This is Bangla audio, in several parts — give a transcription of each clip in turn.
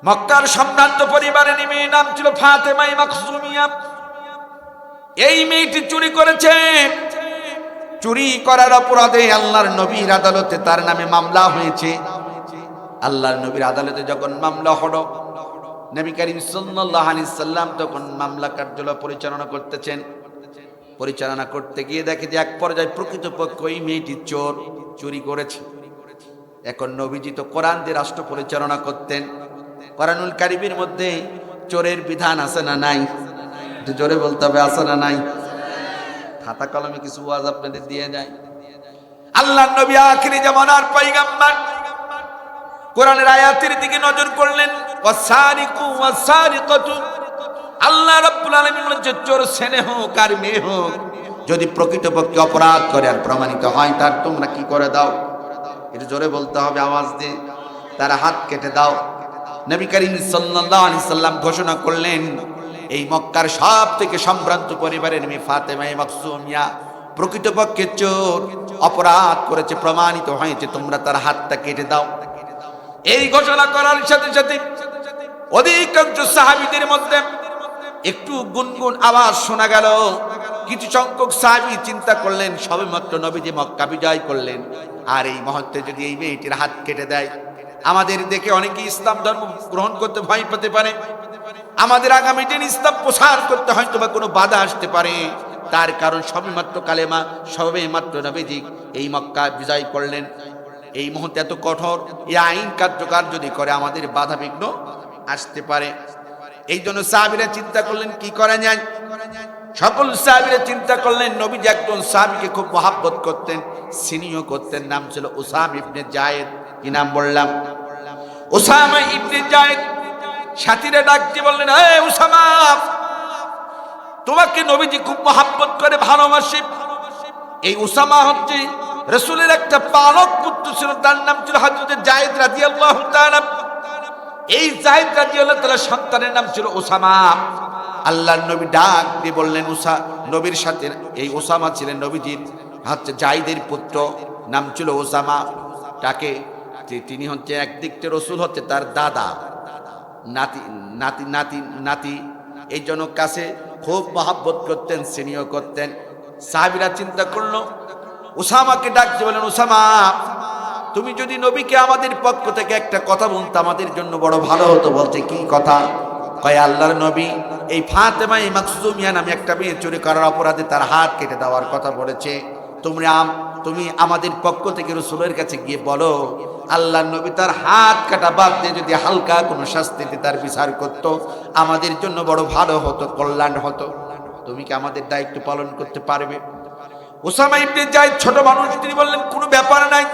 মক্কার সম্ভ্রান্ত পরিবারের মেয়ের নাম ছিল ফাতেমা মাখজুমিয়া। এই মেয়েটি চুরি করেছে। চুরি করার অপরাধে আল্লাহর নবীর আদালতে তার নামে মামলা হয়েছে। আল্লাহর নবীর আদালতে যখন মামলা হলো, নবী করিম সাল্লাল্লাহু আলাইহি সাল্লাম তখন মামলা কার্যালয় পরিচালনা করতেছেন। পরিচালনা করতে গিয়ে দেখে যে এক পর্যায়ে প্রকৃতপক্ষ এই মেয়েটি চোর, চুরি করেছে। এখন নবীজি তো কোরআন দিয়ে রাষ্ট্র পরিচালনা করতেন। কোরআনুল কারীমের মধ্যে চোরের বিধান আছে না নাই? একটু জোরে বলতে হবে, আছে না নাই? খাতা কলমে কিছু ওয়াজ আপনাদের দিয়ে যায়। আল্লাহর নবী আখিরি জামানার পয়গম্বর, কোরআনের আয়াতের দিকে নজর করলেন, ওয়াসারিকু ওয়াসারিকাতু। আল্লাহ রাব্বুল আলামিন বলেন, চোর ছেলে হোক আর মেয়ে হোক, যদি প্রকৃতপক্ষে অপরাধ করে আর প্রমাণিত হয়, তার তোমরা কি করে দাও? এটা জোরে বলতে হবে, আওয়াজ দিয়ে, তার হাত কেটে দাও। নবী করিম সাল্লাল্লাহু আলাইহি সাল্লাম ঘোষণা করলেন, এই মক্কার সব থেকে সম্ভ্রান্ত পরিবারের মেয়ে ফাতেমা মাখজুমিয়া প্রকৃতপক্ষে চোর, অপরাধ করেছে, প্রমাণিত হয়েছে, তোমরা তার হাতটা কেটে দাও। এই ঘোষণা করার সাথে সাথে অধিকাংশ সাহাবীদের মধ্যে একটু গুনগুন আওয়াজ শোনা গেল। কিছু সংখ্যক সাহাবী চিন্তা করলেন, সবেমাত্র নবীজি মক্কা বিজয় করলেন, আর এই মুহূর্তে যদি এই মেয়েটির হাত কেটে দেয়, আমাদের দেখে অনেকেই ইসলাম ধর্ম গ্রহণ করতে ভয় পেতে পারে, আমাদের আগামী দিন ইসলাম প্রসার করতে হয়তো বা কোনো বাধা আসতে পারে। তার কারণ সবেমাত্র কালেমা, সবেমাত্র নবীজি এই মক্কা বিজয় করলেন। এই মুহূর্তে এত কঠোর এই আইন কার্যকর যদি করে, আমাদের বাধা বিঘ্ন আসতে পারে। এই জন্য সাহাবীরা চিন্তা করলেন কি করা যায়। সকল সাহাবীরা চিন্তা করলেন, নবীজি একজন সাহাবীকে খুব মহব্বত করতেন, স্নেহ করতেন, নাম ছিল উসামা ইবনে জায়েদ। কি নাম বললাম? উসামা ইবনে জায়েদ। সাথীরা ডাক দিয়ে বললেন, হে উসামা, তোমাকে নবীজি খুব মহব্বত করে, ভালোবাসে। এই উসামা হচ্ছে রাসূলের একটা পালক পুত্র ছিল, তার নাম ছিল হযরত জায়েদ রাদিয়াল্লাহু তাআলা। এই জায়েদ রাদিয়াল্লাহু তাআলা সন্তানের নাম ছিল উসামা। আল্লাহর নবী ডাক দিয়ে বললেন, নবীর সাথে এই উসামা ছিলেন নবীজির হচ্ছে জায়েদের পুত্র, নাম ছিল উসামা। তাকে তিনি হচ্ছে একদিক থেকে রাসূল হচ্ছে তার দাদা, নাতি নাতি নাতি নাতি এই জন্য কাছে খুব মহব্বত করতেন, স্নেহ করতেন। সাহাবীরা চিন্তা করলো, উসামাকে ডাকতে বলেন, উসামা, তুমি যদি নবীকে আমাদের পক্ষ থেকে একটা কথা বলতে আমাদের জন্য বড় ভালো হতো। বলতে কি কথা? কয়, আল্লাহর নবী এই ফাতেমা মাখজুমিয়া নামে একটা মেয়ে চুরি করার অপরাধে তার হাত কেটে দেওয়ার কথা বলেছে। তুমি আমাদের পক্ষ থেকে রাসূলের কাছে গিয়ে বলো, আল্লাহর নবী তার হাত কাটা বাদ দিয়ে যদি হালকা কোনো শাস্তিতে তার বিচার করত, আমাদের জন্য বড় ভালো হতো, কল্যাণ হতো। তুমি কি আমাদের দায়িত্ব পালন করতে পারবে? উসামা ইবনে জায়েদ ছোট মানুষ, তিনি বললেন, কোনো ব্যাপার নাই।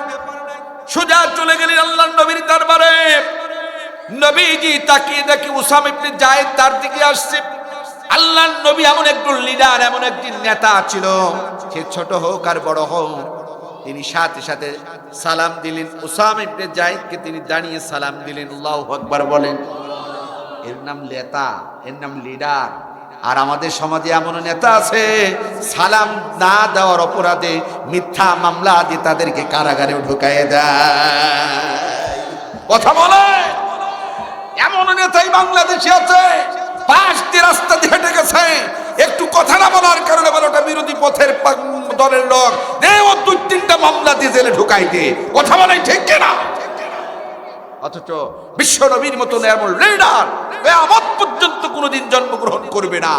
সোজা চলে গেলেন আল্লাহর নবীর দরবারে। নবীজি তাকিয়ে দেখে উসামা ইবনে জায়েদ তার দিকে আসছে। আল্লাহর নবী এমন একজন লিডার, এমন একজন নেতা ছিল, সে ছোট হোক আর বড় হোক, তিনি সাথে সাথে সালাম দিলেন। উসামা ইবনে জায়েদকে তিনি দাঁড়িয়ে সালাম দিলেন। আল্লাহু আকবার বলেন। এর নাম নেতা, এর নাম লিডার। আর আমাদের সমাজে এমন নেতা আছে, সালাম না দেওয়ার অপরাধে মিথ্যা মামলা দিয়ে তাদেরকে কারাগারে ঢুকাইয়ে দেয়। কথা বলে, এমন নেতাই বাংলাদেশে আছে। পাশ দিয়ে রাস্তা দিয়ে হেঁটে গেছে, একটু কথা না বলার কারণে বলোটা বিরোধী পথের দলের লোক ও 2-3টা মামলা দিয়ে জেলে ঢুকাইতে। কথা বলে ঠিক কিনা? অথচ বিশ্ব নবীর মতন এমন লিডার কিয়ামত পর্যন্ত কোনোদিন জন্মগ্রহণ করবে না।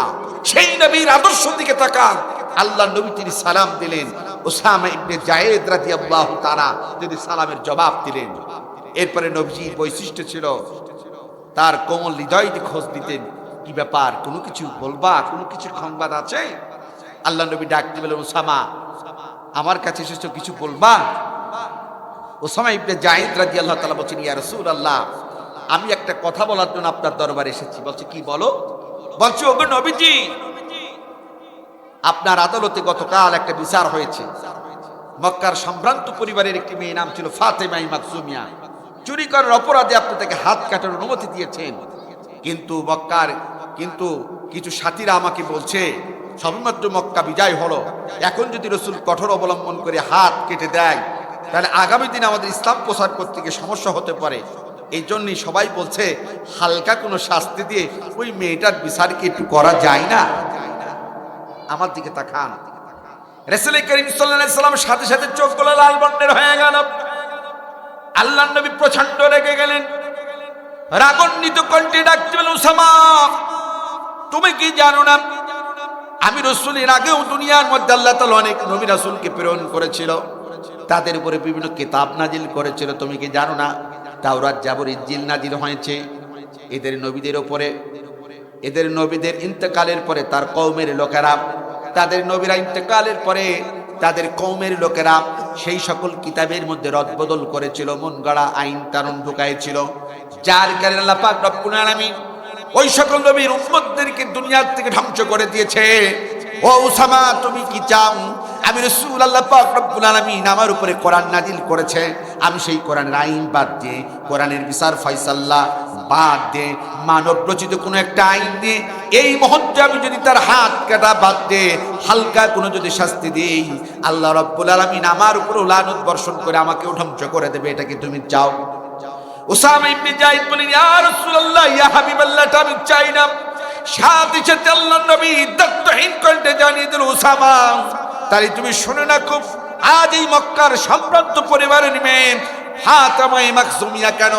সেই নবীর আদর্শ দিকে তাকান। আল্লাহর নবী তিনি সালাম দিলেন। উসামা ইবনে জায়েদ রাদিয়াল্লাহু তাআলা তিনি সালামের জবাব দিলেন। এরপরে নবীজির বৈশিষ্ট্য ছিল তার কোমল হৃদয় দিয়ে খোঁজ দিতেন, কি ব্যাপার, কোনো কিছু বলবা, কোনো কিছুর সংবাদ আছে? আল্লাহ নবী ডাক দিয়ে বলেন, উসামা, আমার কাছে এসেছো, কিছু বলবা? উসামা ইবনে জায়েদ রাদিয়াল্লাহু তাআলা বলেন, ইয়া রাসূলুল্লাহ, আমি একটা কথা বলার জন্য আপনার দরবারে এসেছি। বলছে, কি বলো? বলছে, ওগো নবীজি, আপনার আদালতে গতকাল একটা বিচার হয়েছে। মক্কার সম্ভ্রান্ত পরিবারের একটি মেয়ে, নাম ছিল ফাতেমা মাখজুমিয়া, চুরি করার অপরাধে আপনি তাকে হাত কাটার অনুমতি দিয়েছেন। কিন্তু কিছু সাথীরা আমাকে বলছে, সবেমাত্র মক্কা বিজয় হলো, এখন যদি রাসূল কঠোর অবলম্বন করে হাত কেটে দেয়, তাহলে আগামী দিনে আমাদের ইসলাম প্রচার করতে গিয়ে সমস্যা হতে পারে। এই জন্যই সবাই বলছে হালকা কোনো শাস্তি দিয়ে ওই মেয়েটার বিচার কি একটু করা যায় না? আমার দিকে তাকান। রাসূল করিম সাল্লাল্লাহু আলাইহি সাল্লাম সাথে সাথে চোখগুলো লাল বর্ণের হয়ে গেল। আল্লাহর নবী প্রচন্ড রেগে গেলেন, রাগান্বিত কণ্ঠে ডাকতে বললেন, উসামা তুমি কি জানো না আমি রাসূলের আগেও দুনিয়ার মধ্যে আল্লাহ তাআলা অনেক নবী রাসূলকে প্রেরণ করেছিল, তাদের উপরে বিভিন্ন কিতাব নাজিল করেছিল, তুমি কি জানো না? তাওরাত জাবর ইনজিল নাজিল হয়েছে এদের নবীদের উপরে। এদের নবীদের ইন্তেকালের পরে তার কওমের লোকেরা, তাদের নবীরা ইন্তেকালের পরে তাদের কওমের লোকেরা সেই সকল কিতাবের মধ্যে রদবদল করেছিল, মন গড়া আইন কানুন ঢুকাইছিল, যার কারণে আল্লাহ পাক রব্বুল আলামিন ওই সকল নবীর উম্মতদেরকে দুনিয়া থেকে ধ্বংস করে দিয়েছে। ও উসামা তুমি কি চাও আমি রাসূল আল্লাহ পাক রব্বুল আলামিন আমার উপরে কোরআন নাজিল করেছে, আমি সেই কোরআনের আইন বাদ দিয়ে, কোরআনের বিচার ফয়সালা বাদ দিয়ে, মানব রচিত কোনো একটা আইন দিয়ে এই মুহূর্তে আমি যদি তার হাত কাটা বাদ দিয়ে হালকা কোনো যদি শাস্তি দিই, আল্লাহ রব্বুল আলামিন আমার উপরে লানত বর্ষণ করে আমাকেও ধ্বংস করে দেবে, এটা কি তুমি চাও? উসামা ইবনে যায়েদ বলেন, ইয়া রাসূলুল্লাহ ইয়া হাবিবাল্লাহ, আমি চাই না। সাথে সাথে আল্লাহর নবী দত্তহীন কণ্ঠে জানিয়ে দিল, উসামা তাই তুমি শুনে না, খুব আজ এই মক্কার সম্ভ্রান্ত পরিবারের মেয়ে ফাতেমা মাকজুমিয়া কেন,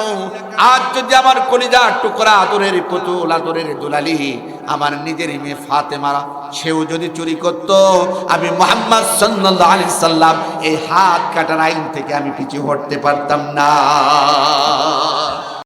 আজ যদি আমার কলিজার টুকরা আদরের পুতুল আদরের দুলালি আমার নিজের মেয়ে ফাতেমা সেও যদি চুরি করত, আমি মুহাম্মদ সাল্লাল্লাহু আলাইহি সাল্লাম এই হাত কাটার আইন থেকে আমি পিছু হটতে পারতাম না।